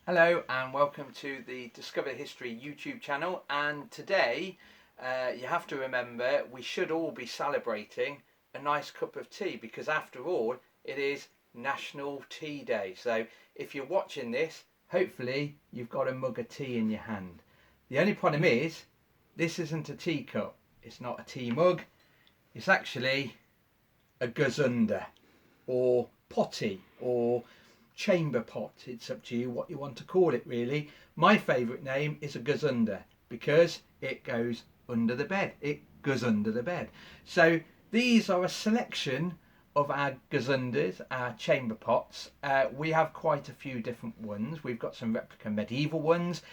Hello and welcome to the Discover History YouTube channel, and today you have to remember we should all be celebrating a nice cup of tea, because after all it is National Tea Day. So if you're watching this, hopefully you've got a mug of tea in your hand. The only problem is this isn't a teacup, it's not a tea mug, it's actually a gazunder or potty or chamber pot. It's up to you what you want to call it, really. My favourite name is a gazunder because it goes under the bed. It goes under the bed. So these are a selection of our gazunders, our chamber pots. We have quite a few different ones. We've got some replica medieval ones.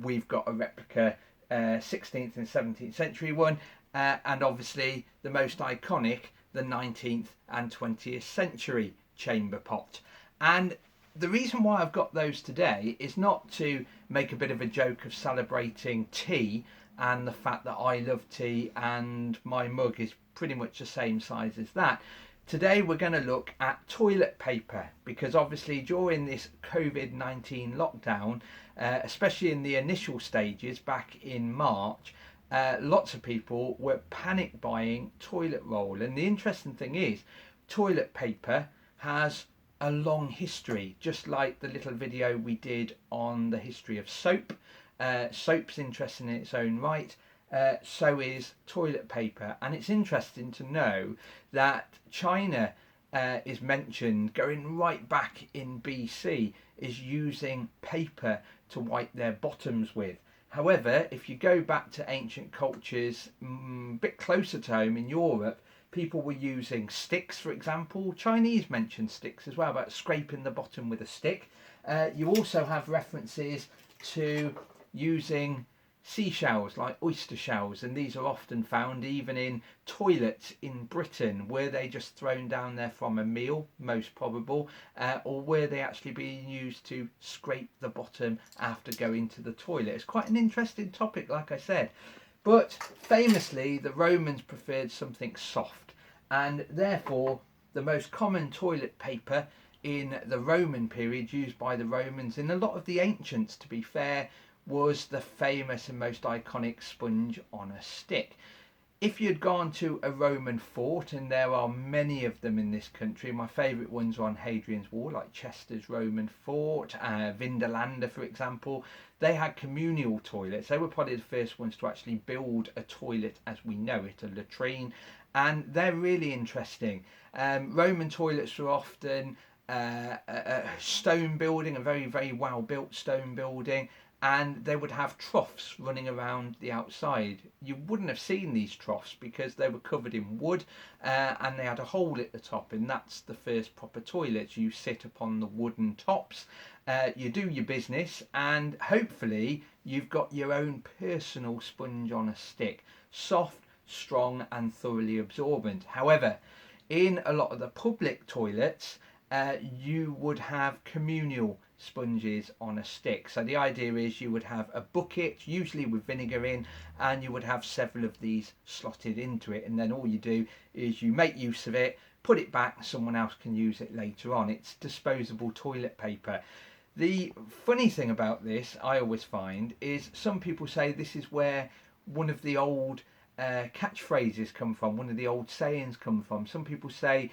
We've got a replica 16th and 17th century one. And obviously the most iconic, the 19th and 20th century chamber pot. And the reason why I've got those today is not to make a bit of a joke of celebrating tea and the fact that I love tea and my mug is pretty much the same size as that. Today we're going to look at toilet paper, because obviously during this COVID-19 lockdown, especially in the initial stages back in March, lots of people were panic buying toilet roll. And the interesting thing is, toilet paper has a long history, just like the little video we did on the history of soap. Soap's interesting in its own right, so is toilet paper. And it's interesting to know that China is mentioned going right back in BC, is using paper to wipe their bottoms with. However, if you go back to ancient cultures a bit closer to home in Europe, people were using sticks, for example. Chinese mentioned sticks as well, about scraping the bottom with a stick. You also have references to using seashells, like oyster shells, and these are often found even in toilets in Britain. Were they just thrown down there from a meal, most probable, or were they actually being used to scrape the bottom after going to the toilet? It's quite an interesting topic, like I said. But famously, the Romans preferred something soft, and therefore the most common toilet paper in the Roman period, used by the Romans, and a lot of the ancients to be fair, was the famous and most iconic sponge on a stick. If you'd gone to a Roman fort, and there are many of them in this country, my favourite ones are on Hadrian's Wall, like Chester's Roman Fort, Vindolanda for example. They had communal toilets. They were probably the first ones to actually build a toilet as we know it, a latrine, and they're really interesting. Roman toilets were often a stone building, a very, very well built stone building, and they would have troughs running around the outside. You wouldn't have seen these troughs because they were covered in wood, and they had a hole at the top, and that's the first proper toilet. You sit upon the wooden tops, you do your business, and hopefully you've got your own personal sponge on a stick, soft, strong and thoroughly absorbent. However, in a lot of the public toilets, you would have communal sponges on a stick. So the idea is you would have a bucket, usually with vinegar in, and you would have several of these slotted into it, and then all you do is you make use of it, put it back, someone else can use it later on. It's disposable toilet paper. The funny thing about this, I always find, is some people say this is where one of the old catchphrases come from, one of the old sayings come from. Some people say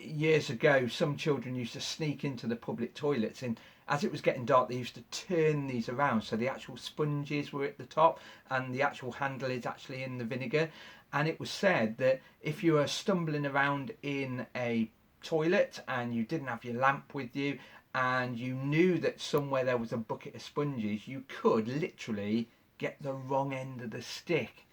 years ago some children used to sneak into the public toilets, and as it was getting dark they used to turn these around so the actual sponges were at the top and the actual handle is actually in the vinegar. And it was said that if you were stumbling around in a toilet and you didn't have your lamp with you and you knew that somewhere there was a bucket of sponges, you could literally get the wrong end of the stick.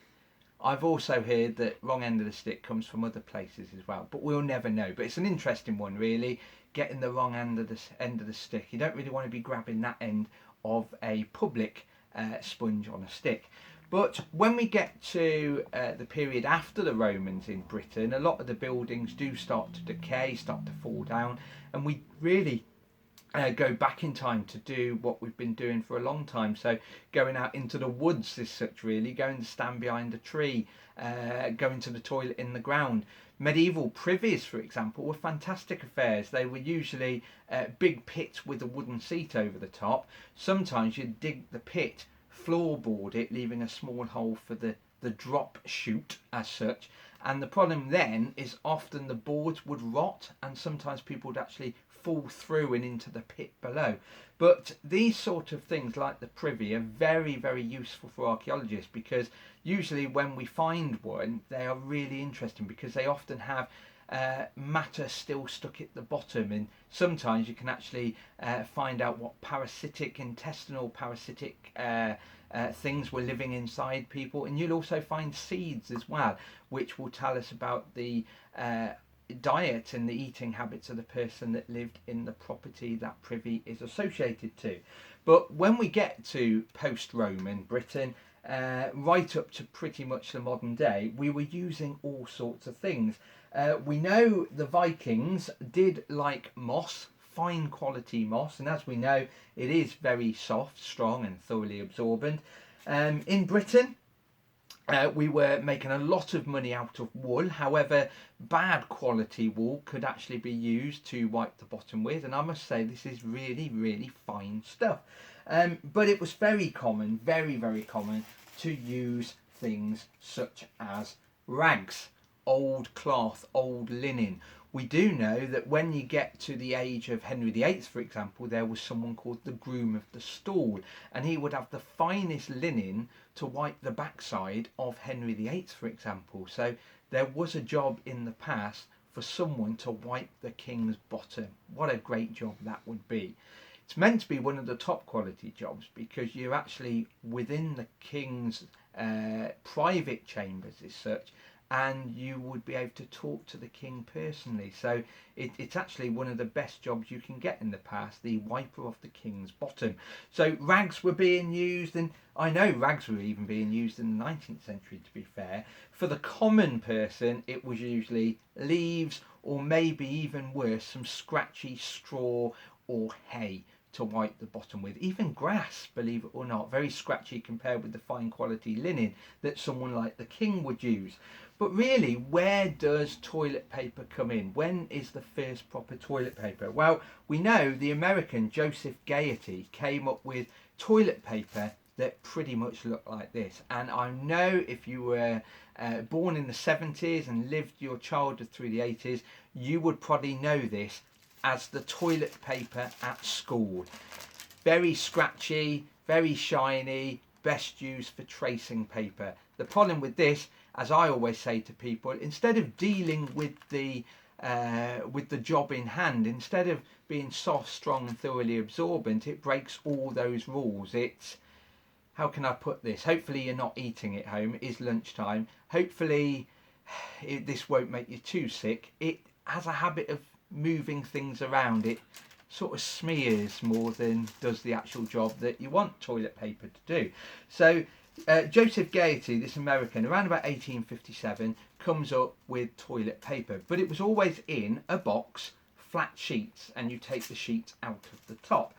I've also heard that wrong end of the stick comes from other places as well, but we'll never know. But it's an interesting one, really, getting the wrong end of the stick. You don't really want to be grabbing that end of a public sponge on a stick. But when we get to the period after the Romans in Britain, a lot of the buildings do start to decay, start to fall down, and we really go back in time to do what we've been doing for a long time. So going out into the woods is such, really, going to stand behind a tree, going to the toilet in the ground. Medieval privies, for example, were fantastic affairs. They were usually big pits with a wooden seat over the top. Sometimes you'd dig the pit, floorboard it, leaving a small hole for the drop chute as such. And the problem then is often the boards would rot, and sometimes people would actually fall through and into the pit below. But these sort of things, like the privy, are very, very useful for archaeologists, because usually when we find one, they are really interesting because they often have matter still stuck at the bottom, and sometimes you can actually find out what intestinal parasitic things were living inside people, and you'll also find seeds as well, which will tell us about the diet and the eating habits of the person that lived in the property that privy is associated to. But when we get to post-Roman Britain, right up to pretty much the modern day, we were using all sorts of things. We know the Vikings did like moss, fine quality moss, and as we know, it is very soft, strong and thoroughly absorbent. In Britain, we were making a lot of money out of wool. However, bad quality wool could actually be used to wipe the bottom with, and I must say this is really, really fine stuff. But it was very common, very, very common, to use things such as rags, old cloth, old linen. We do know that when you get to the age of Henry VIII, for example, there was someone called the groom of the stall, and he would have the finest linen to wipe the backside of Henry VIII, for example. So there was a job in the past for someone to wipe the king's bottom. What a great job that would be. It's meant to be one of the top quality jobs because you're actually within the king's private chambers as such, and you would be able to talk to the king personally. So it's actually one of the best jobs you can get in the past, the wiper of the king's bottom. So rags were being used, and I know rags were even being used in the 19th century, to be fair. For the common person, it was usually leaves, or maybe even worse, some scratchy straw or hay to wipe the bottom with. Even grass, believe it or not, very scratchy compared with the fine quality linen that someone like the king would use. But really, where does toilet paper come in? When is the first proper toilet paper? Well, we know the American Joseph Gaiety came up with toilet paper that pretty much looked like this. And I know if you were born in the 70s and lived your childhood through the 80s, you would probably know this as the toilet paper at school. Very scratchy, very shiny, best used for tracing paper. The problem with this, as I always say to people, instead of dealing with the job in hand, instead of being soft, strong and thoroughly absorbent, it breaks all those rules. It's, how can I put this? Hopefully you're not eating at home. It is lunchtime. Hopefully this won't make you too sick. It has a habit of moving things around. It sort of smears more than does the actual job that you want toilet paper to do. So Joseph Gaiety, this American, around about 1857, comes up with toilet paper, but it was always in a box, flat sheets, and you take the sheets out of the top.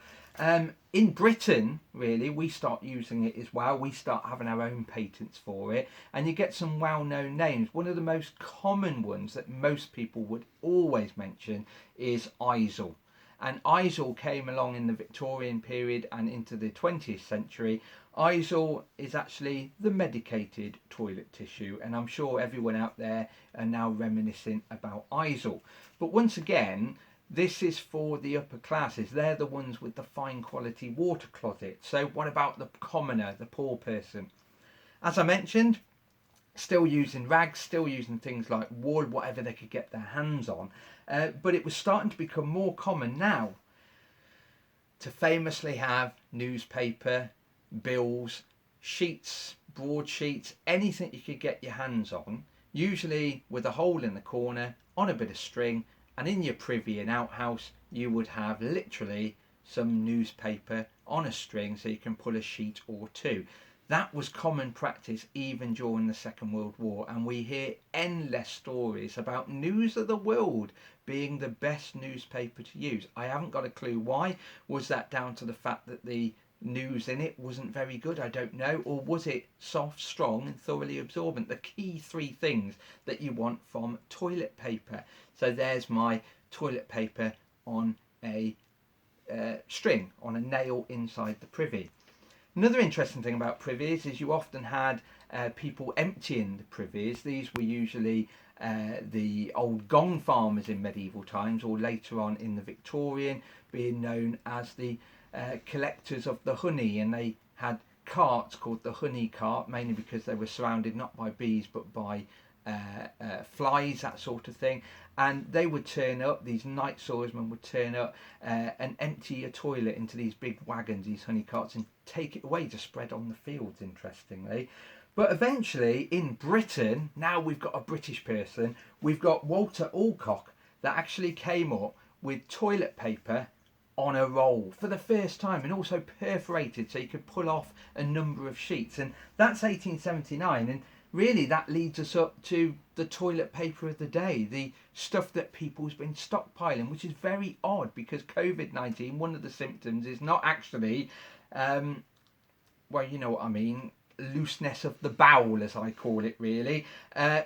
In Britain, really, we start using it as well. We start having our own patents for it, and you get some well-known names. One of the most common ones that most people would always mention is Izal. And Izal came along in the Victorian period and into the 20th century. Izal is actually the medicated toilet tissue, and I'm sure everyone out there are now reminiscing about Izal. But once again, this is for the upper classes. They're the ones with the fine quality water closet. So what about the commoner, the poor person? As I mentioned, still using rags, still using things like wool, whatever they could get their hands on. But it was starting to become more common now to famously have newspaper, bills, sheets, broadsheets, anything you could get your hands on, usually with a hole in the corner, on a bit of string, and in your privy and outhouse you would have literally some newspaper on a string so you can pull a sheet or two. That was common practice even during the Second World War, and we hear endless stories about News of the World being the best newspaper to use. I haven't got a clue why. Was that down to the fact that the news in it wasn't very good? I don't know. Or was it soft, strong, and thoroughly absorbent? The key three things that you want from toilet paper. So there's my toilet paper on a string, on a nail inside the privy. Another interesting thing about privies is you often had people emptying the privies. These were usually the old gong farmers in medieval times, or later on in the Victorian, being known as the collectors of the honey, and they had carts called the honey cart, mainly because they were surrounded not by bees but by flies, that sort of thing. And they would turn up, these night swordsmen would turn up and empty a toilet into these big wagons, these honey carts, and take it away to spread on the fields, interestingly. But eventually in Britain, now we've got a British person, we've got Walter Alcock, that actually came up with toilet paper on a roll for the first time, and also perforated so you could pull off a number of sheets. And that's 1879, and really that leads us up to the toilet paper of the day, the stuff that people's been stockpiling, which is very odd because COVID-19, one of the symptoms is not actually well, you know what I mean, looseness of the bowel, as I call it, really.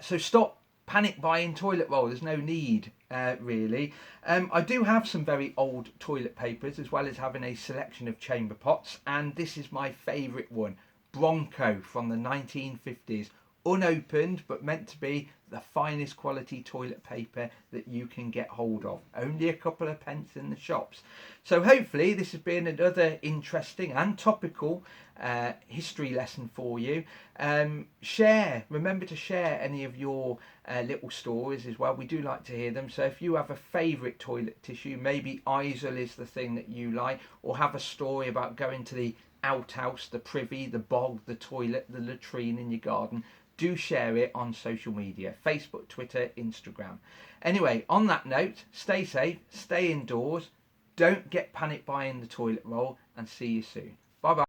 So stop panic buying toilet roll. There's no need, really. I do have some very old toilet papers, as well as having a selection of chamber pots, and this is my favourite one, Bronco, from the 1950s. Unopened, but meant to be the finest quality toilet paper that you can get hold of. Only a couple of pence in the shops. So hopefully this has been another interesting and topical history lesson for you. Remember to share any of your little stories as well. We do like to hear them. So if you have a favourite toilet tissue, maybe Isle is the thing that you like, or have a story about going to the outhouse, the privy, the bog, the toilet, the latrine in your garden, do share it on social media, Facebook, Twitter, Instagram. Anyway, on that note, stay safe, stay indoors, don't get panic buying the toilet roll, and see you soon. Bye bye.